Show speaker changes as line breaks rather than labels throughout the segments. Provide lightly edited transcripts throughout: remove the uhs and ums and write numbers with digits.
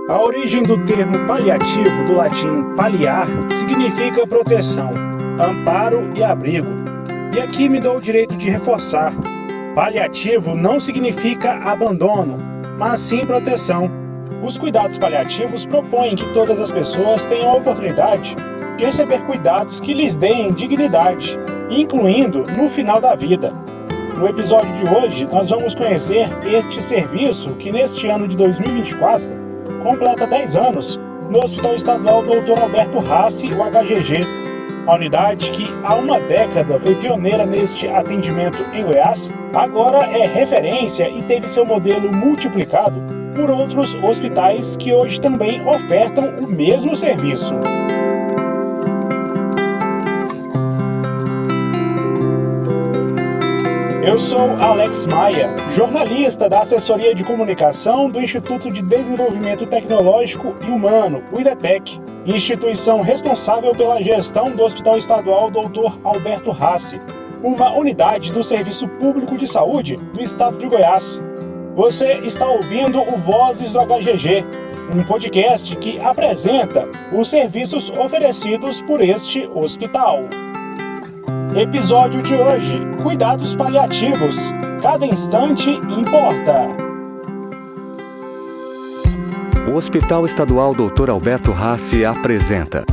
A origem do termo paliativo, do latim paliar, significa proteção, amparo e abrigo. E aqui me dou o direito de reforçar. Paliativo não significa abandono, mas sim proteção. Os cuidados paliativos propõem que todas as pessoas tenham a oportunidade de receber cuidados que lhes deem dignidade, incluindo no final da vida. No episódio de hoje, nós vamos conhecer este serviço que neste ano de 2024 completa 10 anos no Hospital Estadual Dr. Alberto Rassi, o HGG. A unidade que há uma década foi pioneira neste atendimento em Goiás, agora é referência e teve seu modelo multiplicado por outros hospitais que hoje também ofertam o mesmo serviço. Eu sou Alex Maia, jornalista da Assessoria de Comunicação do Instituto de Desenvolvimento Tecnológico e Humano, o IDETEC, instituição responsável pela gestão do Hospital Estadual Dr. Alberto Rassi, uma unidade do Serviço Público de Saúde do Estado de Goiás. Você está ouvindo o Vozes do HGG, um podcast que apresenta os serviços oferecidos por este hospital. Episódio de hoje: Cuidados paliativos. Cada instante importa.
O Hospital Estadual Dr. Alberto Rassi apresenta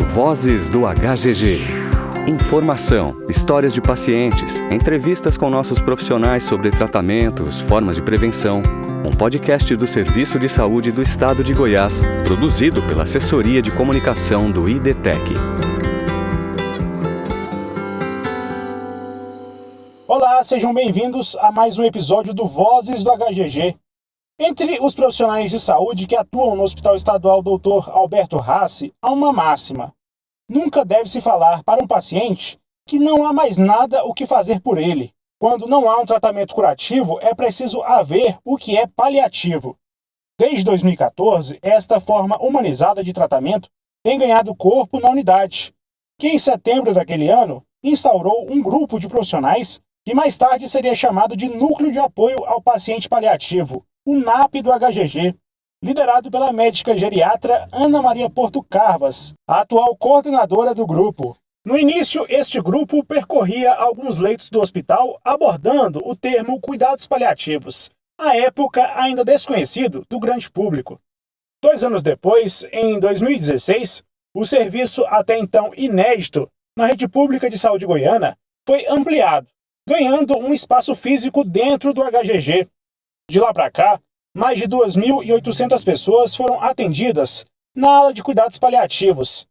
Vozes do HGG. Informação, histórias de pacientes, entrevistas com nossos profissionais sobre tratamentos, formas de prevenção. Um podcast do Serviço de Saúde do Estado de Goiás, produzido pela Assessoria de Comunicação do IDETEC.
Olá, sejam bem-vindos a mais um episódio do Vozes do HGG. Entre os profissionais de saúde que atuam no Hospital Estadual Dr. Alberto Rassi, há uma máxima: nunca deve-se falar para um paciente que não há mais nada o que fazer por ele. Quando não há um tratamento curativo, é preciso haver o que é paliativo. Desde 2014, esta forma humanizada de tratamento tem ganhado corpo na unidade, que em setembro daquele ano instaurou um grupo de profissionais que mais tarde seria chamado de Núcleo de Apoio ao Paciente Paliativo, o NAP do HGG, liderado pela médica geriatra Ana Maria Porto Carvas, a atual coordenadora do grupo. No início, este grupo percorria alguns leitos do hospital abordando o termo cuidados paliativos, à época ainda desconhecido do grande público. 2 anos depois, em 2016, o serviço até então inédito na rede pública de saúde goiana foi ampliado, ganhando um espaço físico dentro do HGG. De lá para cá, mais de 2.800 pessoas foram atendidas na ala de cuidados paliativos.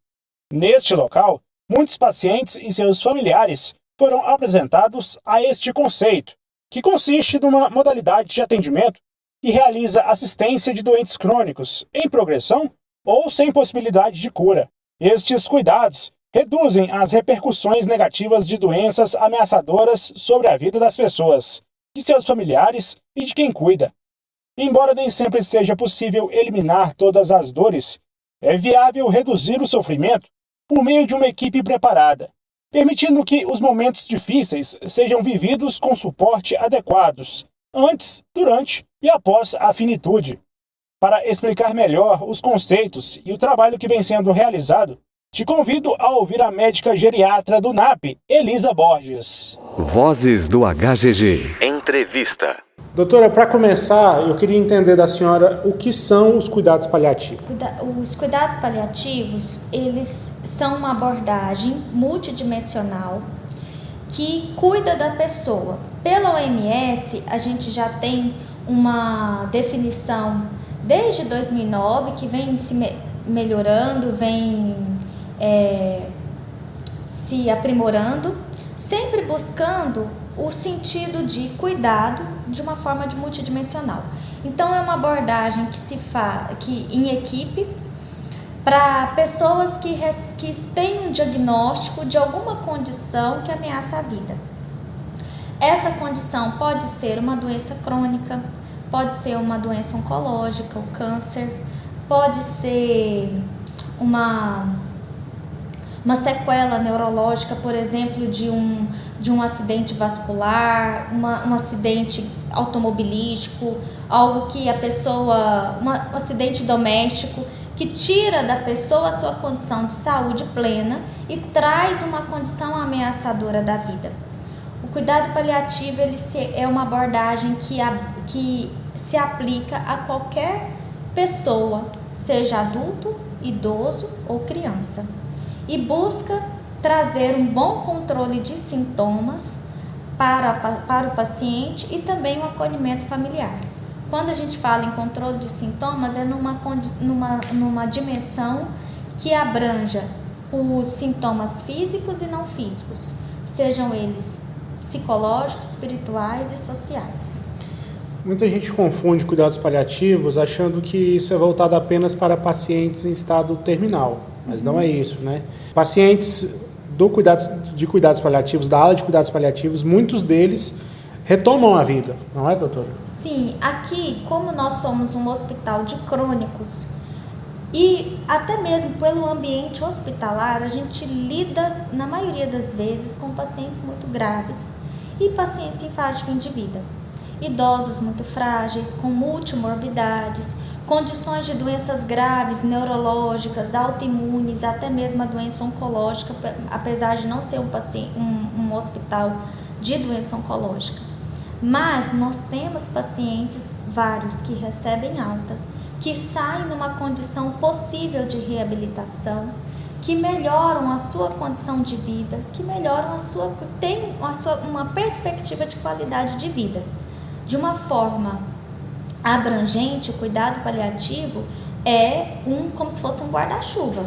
Neste local, muitos pacientes e seus familiares foram apresentados a este conceito, que consiste numa modalidade de atendimento que realiza assistência de doentes crônicos em progressão ou sem possibilidade de cura. Estes cuidados reduzem as repercussões negativas de doenças ameaçadoras sobre a vida das pessoas, de seus familiares e de quem cuida. Embora nem sempre seja possível eliminar todas as dores, é viável reduzir o sofrimento por meio de uma equipe preparada, permitindo que os momentos difíceis sejam vividos com suporte adequados, antes, durante e após a finitude. Para explicar melhor os conceitos e o trabalho que vem sendo realizado, te convido a ouvir a médica geriatra do NAP, Elisa Borges.
Vozes do HGG. Entrevista.
Doutora, para começar, eu queria entender da senhora o que são os cuidados paliativos.
Os cuidados paliativos, eles são uma abordagem multidimensional que cuida da pessoa. Pela OMS, a gente já tem uma definição desde 2009 que vem se melhorando, vem se aprimorando, sempre buscando o sentido de cuidado de uma forma multidimensional. Então é uma abordagem que se faz em equipe para pessoas que têm um diagnóstico de alguma condição que ameaça a vida. Essa condição pode ser uma doença crônica, pode ser uma doença oncológica, o câncer, pode ser uma sequela neurológica, por exemplo, de um acidente vascular, um acidente automobilístico, algo que a pessoa, um acidente doméstico, que tira da pessoa a sua condição de saúde plena e traz uma condição ameaçadora da vida. O cuidado paliativo é uma abordagem que se aplica a qualquer pessoa, seja adulto, idoso ou criança, e busca trazer um bom controle de sintomas para o paciente e também o acolhimento familiar. Quando a gente fala em controle de sintomas, é numa dimensão que abranja os sintomas físicos e não físicos, sejam eles psicológicos, espirituais e sociais.
Muita gente confunde cuidados paliativos achando que isso é voltado apenas para pacientes em estado terminal, mas não é isso, né? Pacientes de cuidados paliativos, da ala de cuidados paliativos, muitos deles retomam a vida, não é, doutora?
Sim, aqui, como nós somos um hospital de crônicos e até mesmo pelo ambiente hospitalar, a gente lida, na maioria das vezes, com pacientes muito graves e pacientes em fase de fim de vida. Idosos muito frágeis, com multimorbidades, condições de doenças graves, neurológicas, autoimunes, até mesmo a doença oncológica, apesar de não ser um hospital de doença oncológica. Mas nós temos pacientes vários que recebem alta, que saem numa condição possível de reabilitação, que melhoram a sua condição de vida, que melhoram uma perspectiva de qualidade de vida. De uma forma abrangente, o cuidado paliativo é como se fosse um guarda-chuva.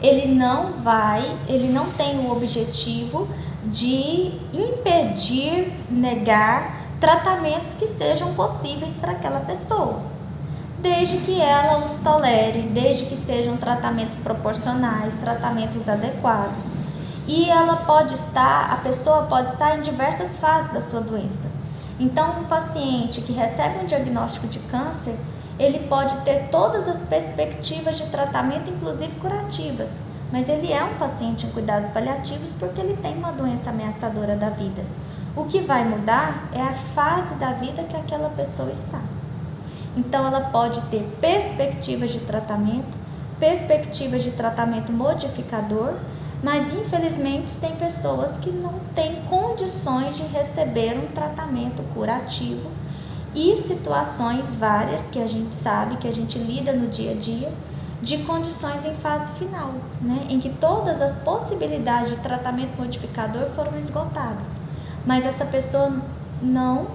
Ele não tem o objetivo de impedir, negar tratamentos que sejam possíveis para aquela pessoa, desde que ela os tolere, desde que sejam tratamentos proporcionais, tratamentos adequados. E a pessoa pode estar em diversas fases da sua doença. Então, um paciente que recebe um diagnóstico de câncer, ele pode ter todas as perspectivas de tratamento, inclusive curativas, mas ele é um paciente em cuidados paliativos porque ele tem uma doença ameaçadora da vida. O que vai mudar é a fase da vida que aquela pessoa está. Então, ela pode ter perspectivas de tratamento modificador, mas infelizmente tem pessoas que não têm condições de receber um tratamento curativo e situações várias que a gente sabe, que a gente lida no dia a dia, de condições em fase final, né? Em que todas as possibilidades de tratamento modificador foram esgotadas. Mas essa pessoa não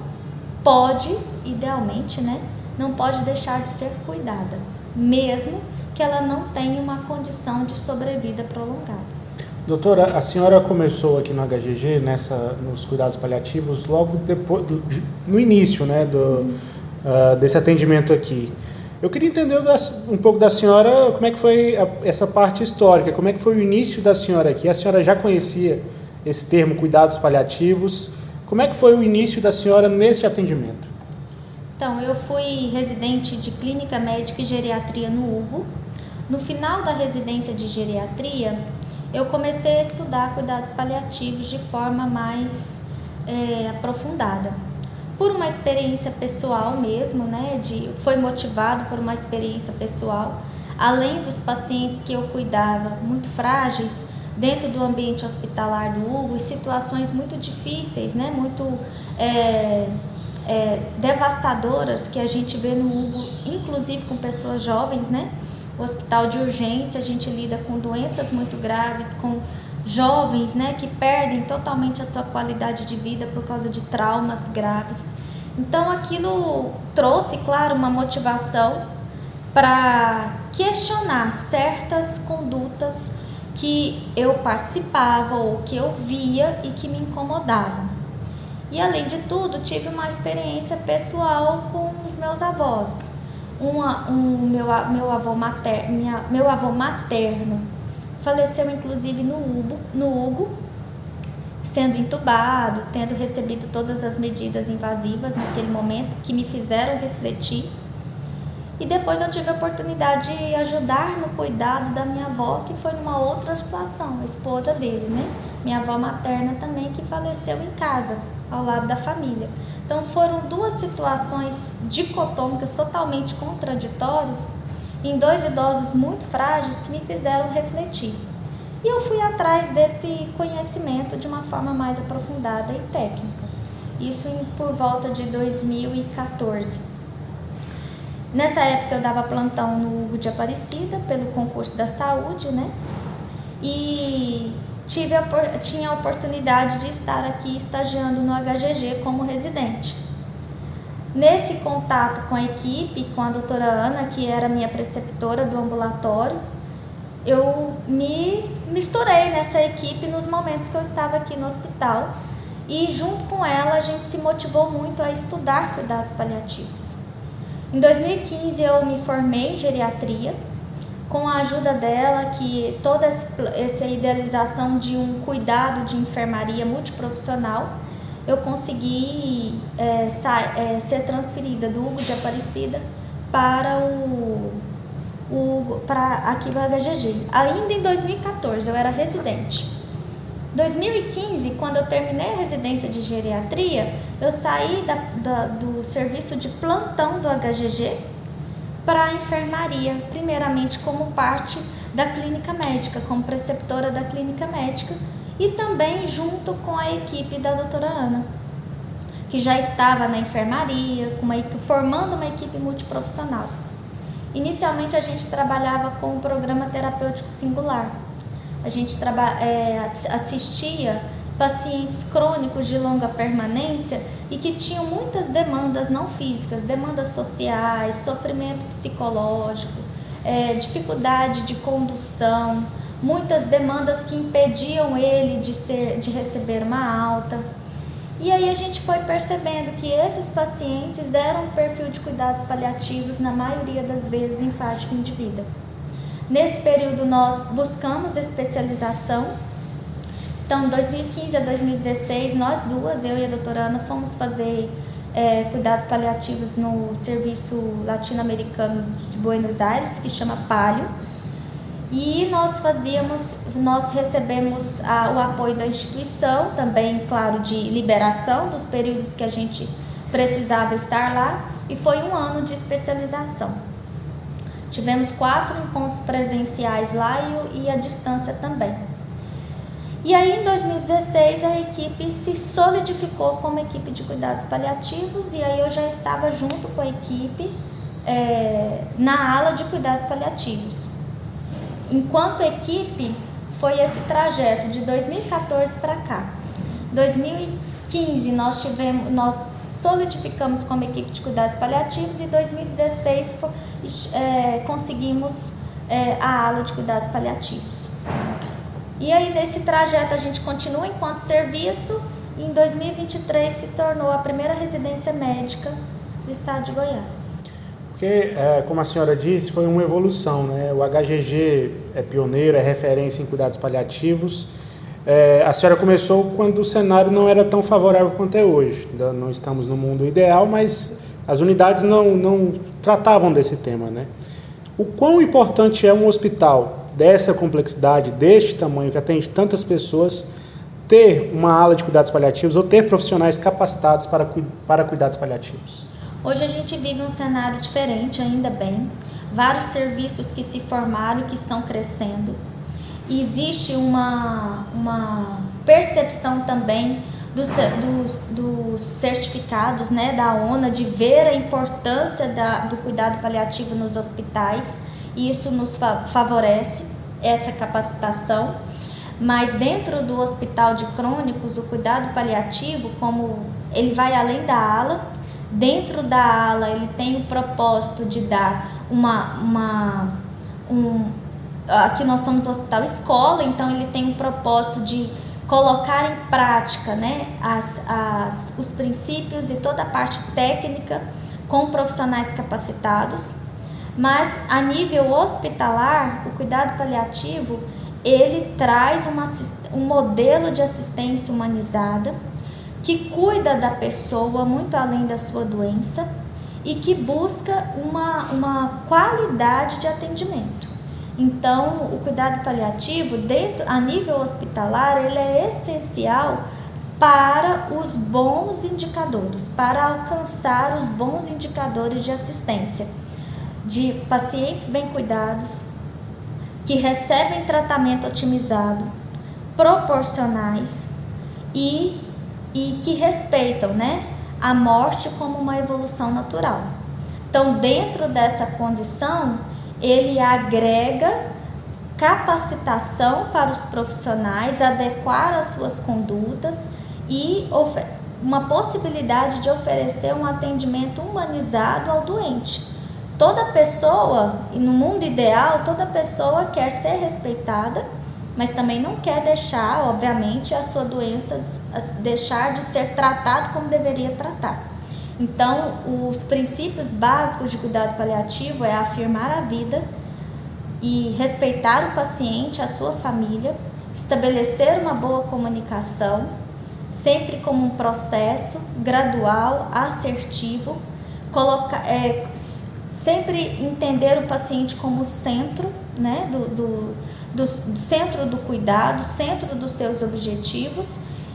pode, idealmente, né? Não pode deixar de ser cuidada, mesmo que ela não tenha uma condição de sobrevida prolongada.
Doutora, a senhora começou aqui no HGG, nos cuidados paliativos, logo depois, no início, né, desse atendimento aqui. Eu queria entender um pouco da senhora, como é que foi essa parte histórica, como é que foi o início da senhora aqui. A senhora já conhecia esse termo, cuidados paliativos? Como é que foi o início da senhora nesse atendimento?
Então, eu fui residente de clínica médica e geriatria no UBO. No final da residência de geriatria, eu comecei a estudar cuidados paliativos de forma mais aprofundada. Por uma experiência pessoal mesmo, né? Foi motivado por uma experiência pessoal. Além dos pacientes que eu cuidava, muito frágeis, dentro do ambiente hospitalar do UBO, e situações muito difíceis, né? Muito devastadoras que a gente vê no UBO, inclusive com pessoas jovens, né? O hospital de urgência, a gente lida com doenças muito graves, com jovens, né, que perdem totalmente a sua qualidade de vida por causa de traumas graves. Então, aquilo trouxe, claro, uma motivação para questionar certas condutas que eu participava ou que eu via e que me incomodavam. E, além de tudo, tive uma experiência pessoal com os meus avós. Meu avô materno faleceu inclusive no Hugo, sendo entubado, tendo recebido todas as medidas invasivas naquele momento que me fizeram refletir. E depois eu tive a oportunidade de ajudar no cuidado da minha avó, que foi numa outra situação, a esposa dele, né? Minha avó materna também, que faleceu em casa. ao lado da família. Então foram duas situações dicotômicas, totalmente contraditórias, em dois idosos muito frágeis que me fizeram refletir. E eu fui atrás desse conhecimento de uma forma mais aprofundada e técnica. Isso por volta de 2014. Nessa época eu dava plantão no Hugo de Aparecida, pelo concurso da saúde, né? E tinha a oportunidade de estar aqui estagiando no HGG como residente. Nesse contato com a equipe, com a doutora Ana, que era minha preceptora do ambulatório, eu me misturei nessa equipe nos momentos que eu estava aqui no hospital e junto com ela a gente se motivou muito a estudar cuidados paliativos. Em 2015 eu me formei em geriatria, com a ajuda dela, que toda essa idealização de um cuidado de enfermaria multiprofissional, eu consegui ser transferida do Hugo de Aparecida para aqui no HGG. Ainda em 2014 eu era residente. Em 2015, quando eu terminei a residência de geriatria, eu saí do serviço de plantão do HGG para a enfermaria, primeiramente como parte da clínica médica, como preceptora da clínica médica e também junto com a equipe da doutora Ana, que já estava na enfermaria, formando uma equipe multiprofissional. Inicialmente a gente trabalhava com o programa terapêutico singular. A gente assistia pacientes crônicos de longa permanência e que tinham muitas demandas não físicas, demandas sociais, sofrimento psicológico, dificuldade de condução, muitas demandas que impediam ele de receber uma alta. E aí a gente foi percebendo que esses pacientes eram um perfil de cuidados paliativos, na maioria das vezes em fase de fim de vida. Nesse período nós buscamos especialização. Então, 2015 a 2016, nós duas, eu e a doutora Ana, fomos fazer cuidados paliativos no Serviço Latino-Americano de Buenos Aires, que chama PALIO. E nós recebemos o apoio da instituição, também, claro, de liberação dos períodos que a gente precisava estar lá, e foi um ano de especialização. Tivemos 4 encontros presenciais lá e a distância também. E aí, em 2016, a equipe se solidificou como equipe de cuidados paliativos, e aí eu já estava junto com a equipe na ala de cuidados paliativos. Enquanto equipe, foi esse trajeto de 2014 para cá. 2015 nós solidificamos como equipe de cuidados paliativos e em 2016 conseguimos a ala de cuidados paliativos. E aí nesse trajeto a gente continua enquanto serviço e em 2023 se tornou a primeira residência médica do estado de Goiás.
Porque, como a senhora disse, foi uma evolução, né? O HGG é pioneiro, é referência em cuidados paliativos. A senhora começou quando o cenário não era tão favorável quanto é hoje. Ainda não estamos no mundo ideal, mas as unidades não tratavam desse tema, né? O quão importante é um hospital dessa complexidade, deste tamanho, que atende tantas pessoas, ter uma ala de cuidados paliativos ou ter profissionais capacitados para cuidados paliativos?
Hoje a gente vive um cenário diferente, ainda bem. Vários serviços que se formaram e que estão crescendo. E existe uma percepção também dos certificados, né, da ONA, de ver a importância do cuidado paliativo nos hospitais. E isso nos favorece, essa capacitação. Mas dentro do hospital de crônicos, o cuidado paliativo, como ele vai além da ala, dentro da ala ele tem o propósito de dar aqui nós somos um hospital escola, então ele tem o propósito de colocar em prática, né, os princípios e toda a parte técnica com profissionais capacitados. Mas a nível hospitalar, o cuidado paliativo, ele traz um modelo de assistência humanizada que cuida da pessoa muito além da sua doença e que busca uma qualidade de atendimento. Então, o cuidado paliativo, a nível hospitalar, ele é essencial para os bons indicadores, para alcançar os bons indicadores de assistência de pacientes bem cuidados, que recebem tratamento otimizado, proporcionais e que respeitam, né, a morte como uma evolução natural. Então, dentro dessa condição, ele agrega capacitação para os profissionais, adequar as suas condutas e uma possibilidade de oferecer um atendimento humanizado ao doente. Toda pessoa, e no mundo ideal, toda pessoa quer ser respeitada, mas também não quer deixar, obviamente, a sua doença deixar de ser tratado como deveria tratar. Então, os princípios básicos de cuidado paliativo é afirmar a vida e respeitar o paciente, a sua família, estabelecer uma boa comunicação, sempre como um processo gradual, assertivo, sempre entender o paciente como centro, né, do centro do cuidado, centro dos seus objetivos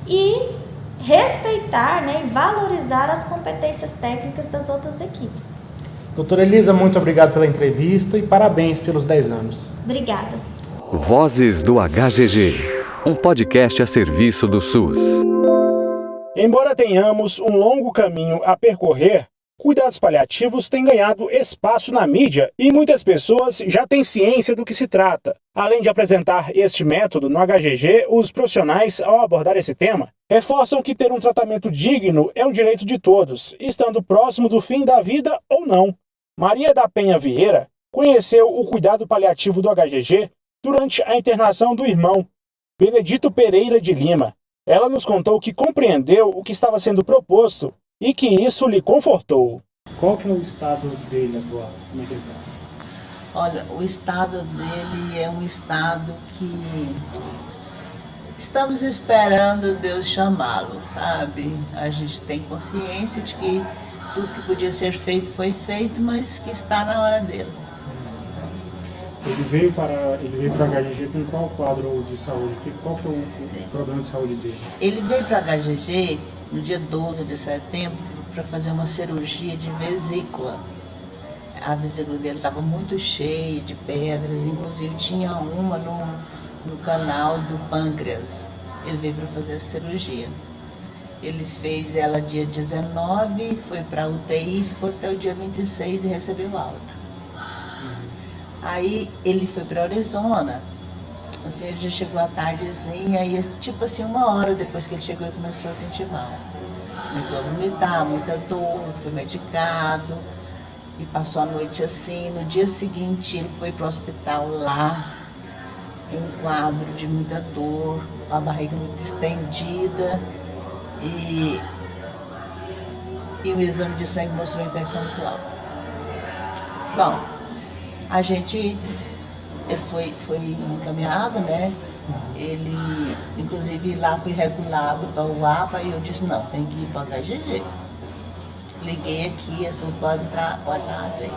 e respeitar, né, e valorizar as competências técnicas das outras equipes.
Doutora Elisa, muito obrigado pela entrevista e parabéns pelos 10 anos.
Obrigada.
Vozes do HGG, um podcast a serviço do SUS.
Embora tenhamos um longo caminho a percorrer, cuidados paliativos têm ganhado espaço na mídia e muitas pessoas já têm ciência do que se trata. Além de apresentar este método no HGG, os profissionais, ao abordar esse tema, reforçam que ter um tratamento digno é um direito de todos, estando próximo do fim da vida ou não. Maria da Penha Vieira conheceu o cuidado paliativo do HGG durante a internação do irmão, Benedito Pereira de Lima. Ela nos contou que compreendeu o que estava sendo proposto e que isso lhe confortou. Qual que é o estado dele atual? Como é que ele está?
Olha, o estado dele é um estado que estamos esperando Deus chamá-lo, sabe? A gente tem consciência de que tudo que podia ser feito foi feito, mas que está na hora dele.
Ele veio para o HGG com qual quadro de saúde? Qual que é o problema de saúde dele?
Ele veio para o HGG no dia 12 de setembro para fazer uma cirurgia de vesícula. A vesícula dele estava muito cheia de pedras, inclusive tinha uma no canal do pâncreas. Ele veio para fazer a cirurgia. Ele fez ela dia 19, foi para a UTI, ficou até o dia 26 e recebeu alta. Aí ele foi para Arizona, assim, ele já chegou à tardezinha, e tipo assim, 1 hora depois que ele chegou, ele começou a sentir mal. Começou a vomitar, muita dor, foi medicado, e passou a noite assim. No dia seguinte ele foi para o hospital lá, em um quadro de muita dor, com a barriga muito estendida, e o exame de sangue mostrou infecção muito alta. Bom, ele foi encaminhado, né? Ele, inclusive, lá foi regulado para o APA e eu disse, não, tem que ir para o HGG. Liguei aqui, ele falou, pode entrar aí.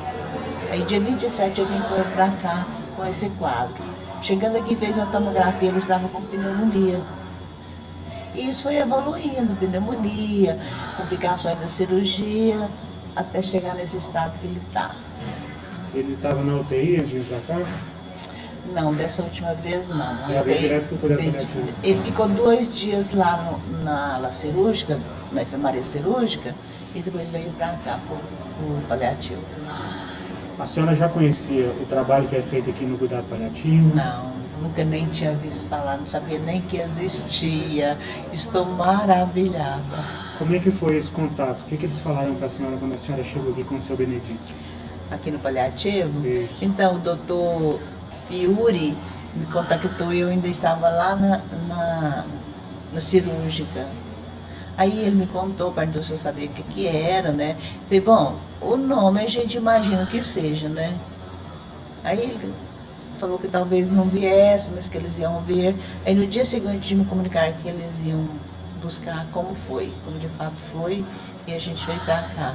Aí dia 27 eu vim para cá com esse quadro. Chegando aqui, fez uma tomografia, ele estava com pneumonia. E isso foi evoluindo, pneumonia, complicações da cirurgia, até chegar nesse estado que ele está.
Ele estava na UTI antes de vir para cá?
Não, dessa última vez não.
Já veio direto para o cuidado paliativo?
Ele ficou 2 dias lá na ala cirúrgica, na enfermaria cirúrgica, e depois veio para cá, para o paliativo.
A senhora já conhecia o trabalho que é feito aqui no cuidado paliativo?
Não, nunca nem tinha visto falar, não sabia nem que existia. Estou maravilhada.
Como é que foi esse contato? O que eles falaram para a senhora quando a senhora chegou aqui com o seu Benedito?
Aqui no paliativo?
Isso.
Então, o doutor Yuri me contactou e eu ainda estava lá na cirúrgica. Aí ele me contou, perguntou se eu sabia o que era, né? Falei, bom, o nome a gente imagina que seja, né? Aí ele falou que talvez não viesse, mas que eles iam ver. Aí no dia seguinte de me comunicar que eles iam buscar como de fato foi, e a gente veio pra cá.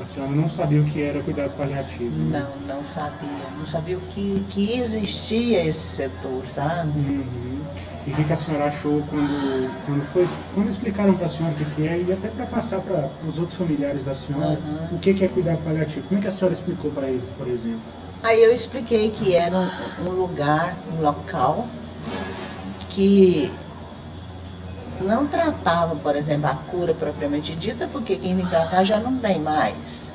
A senhora não sabia o que era cuidado paliativo? Né?
Não sabia. Não sabia o que existia esse setor, sabe?
Uhum. E o que a senhora achou quando explicaram para a senhora o que é, e até para passar para os outros familiares da senhora o que é cuidado paliativo? Como é que a senhora explicou para eles, por exemplo?
Aí eu expliquei que era um lugar, um local que não tratava, por exemplo, a cura propriamente dita, porque quem vem para cá já não tem mais,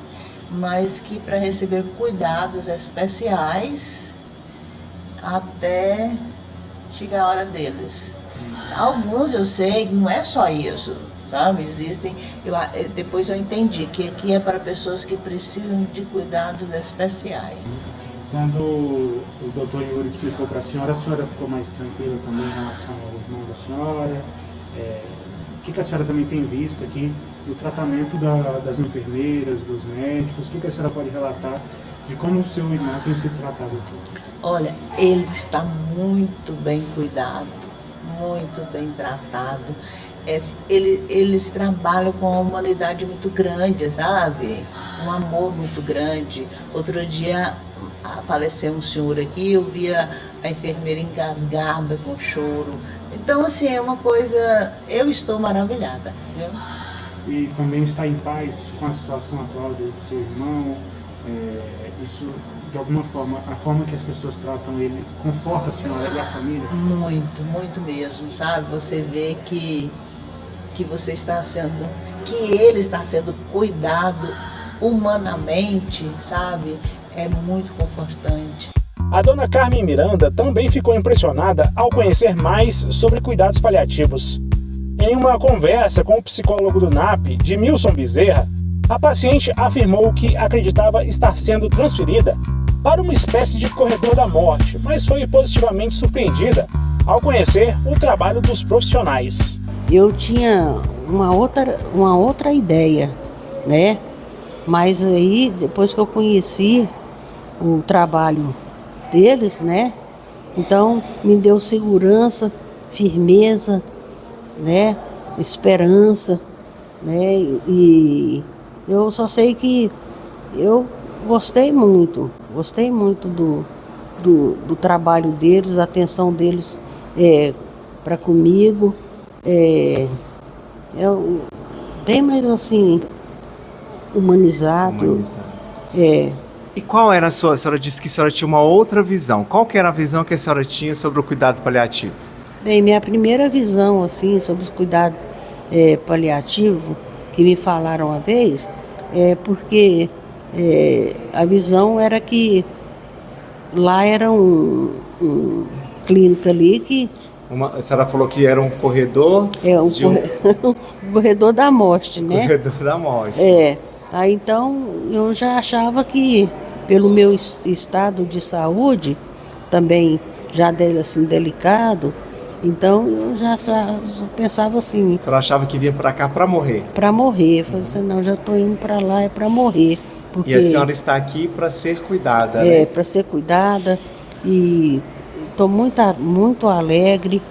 mas que para receber cuidados especiais até chegar a hora deles. Alguns eu sei que não é só isso, sabe? Existem, depois eu entendi que aqui é para pessoas que precisam de cuidados especiais.
Quando o doutor Yuri explicou para a senhora ficou mais tranquila também em relação ao irmão da senhora? O que a senhora também tem visto aqui do tratamento das enfermeiras, dos médicos? O que a senhora pode relatar de como o seu irmão tem sido tratado aqui?
Olha, ele está muito bem cuidado, muito bem tratado. Eles trabalham com uma humanidade muito grande, sabe? Um amor muito grande. Outro dia faleceu um senhor aqui, eu via a enfermeira engasgada com choro. Então, assim, é uma coisa... Eu estou maravilhada, viu?
E também está em paz com a situação atual do seu irmão? Isso, de alguma forma, a forma que as pessoas tratam ele conforta a senhora e a família?
Muito, muito mesmo, sabe? Você vê que você está sendo, que ele está sendo cuidado humanamente, sabe? É muito confortante.
A dona Carmen Miranda também ficou impressionada ao conhecer mais sobre cuidados paliativos. Em uma conversa com o psicólogo do NAP, Dimilson Bezerra, a paciente afirmou que acreditava estar sendo transferida para uma espécie de corredor da morte, mas foi positivamente surpreendida ao conhecer o trabalho dos profissionais.
Eu tinha uma outra ideia, né? Mas aí, depois que eu conheci o trabalho deles, né? Então, me deu segurança, firmeza, né? Esperança, né? E eu só sei que eu gostei muito do trabalho deles, a atenção deles para comigo. Bem mais assim, humanizado.
E qual era a senhora disse que a senhora tinha uma outra visão. Qual que era a visão que a senhora tinha sobre o cuidado paliativo?
Bem, minha primeira visão assim, sobre os cuidados paliativos, que me falaram uma vez, porque a visão era que lá era um clínica ali que...
A senhora falou que era um corredor...
um corredor da morte, né?
Corredor da morte.
Aí então eu já achava que, pelo meu estado de saúde, também já assim, delicado, então eu já pensava assim...
A senhora achava que vinha para cá para morrer?
Para morrer. Eu falei assim, não, já estou indo para lá, é para morrer. Porque,
e a senhora está aqui para ser cuidada, né?
Para ser cuidada, e estou muito alegre,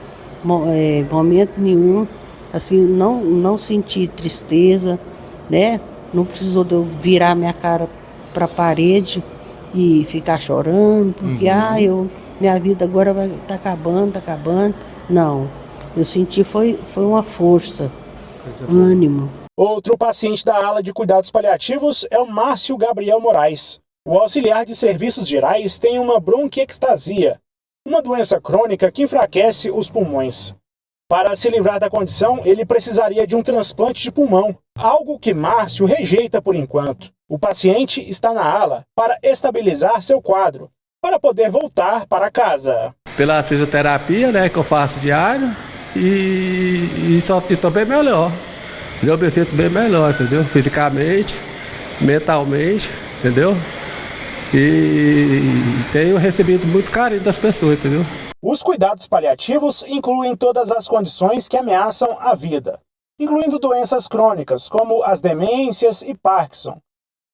momento nenhum, assim, não senti tristeza, né? Não precisou de eu virar minha cara para a parede e ficar chorando, porque minha vida agora vai tá acabando. Não, eu senti foi uma força, ânimo.
Outro paciente da ala de cuidados paliativos é o Márcio Gabriel Moraes. O auxiliar de serviços gerais tem uma bronquiectasia, uma doença crônica que enfraquece os pulmões. Para se livrar da condição, ele precisaria de um transplante de pulmão, algo que Márcio rejeita por enquanto. O paciente está na ala para estabilizar seu quadro, para poder voltar para casa.
Pela fisioterapia, né, que eu faço diário, e só estou bem melhor. Eu me sinto bem melhor, entendeu? Fisicamente, mentalmente, entendeu? E tenho recebido muito carinho das pessoas, entendeu?
Os cuidados paliativos incluem todas as condições que ameaçam a vida, incluindo doenças crônicas, como as demências e Parkinson.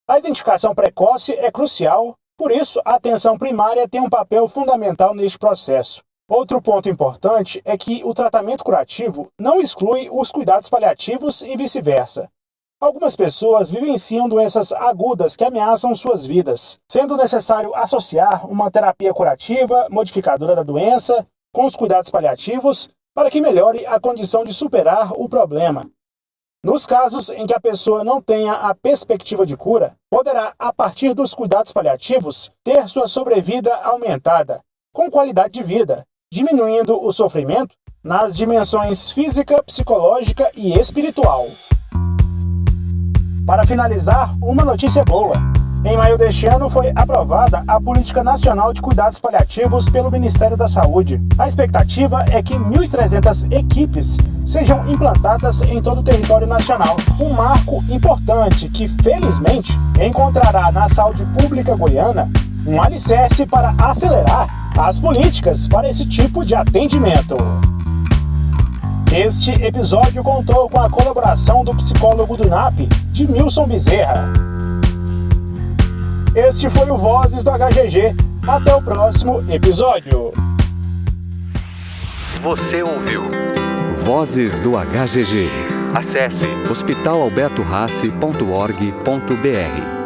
A identificação precoce é crucial, por isso a atenção primária tem um papel fundamental neste processo. Outro ponto importante é que o tratamento curativo não exclui os cuidados paliativos e vice-versa. Algumas pessoas vivenciam doenças agudas que ameaçam suas vidas, sendo necessário associar uma terapia curativa, modificadora da doença, com os cuidados paliativos para que melhore a condição de superar o problema. Nos casos em que a pessoa não tenha a perspectiva de cura, poderá, a partir dos cuidados paliativos, ter sua sobrevida aumentada, com qualidade de vida, diminuindo o sofrimento nas dimensões física, psicológica e espiritual. Para finalizar, uma notícia boa. Em maio deste ano foi aprovada a Política Nacional de Cuidados Paliativos pelo Ministério da Saúde. A expectativa é que 1.300 equipes sejam implantadas em todo o território nacional. Um marco importante que, felizmente, encontrará na saúde pública goiana um alicerce para acelerar as políticas para esse tipo de atendimento. Este episódio contou com a colaboração do psicólogo do NAP, Dimilson Bezerra. Este foi o Vozes do HGG. Até o próximo episódio.
Você ouviu Vozes do HGG. Acesse hospitalalbertorrace.org.br.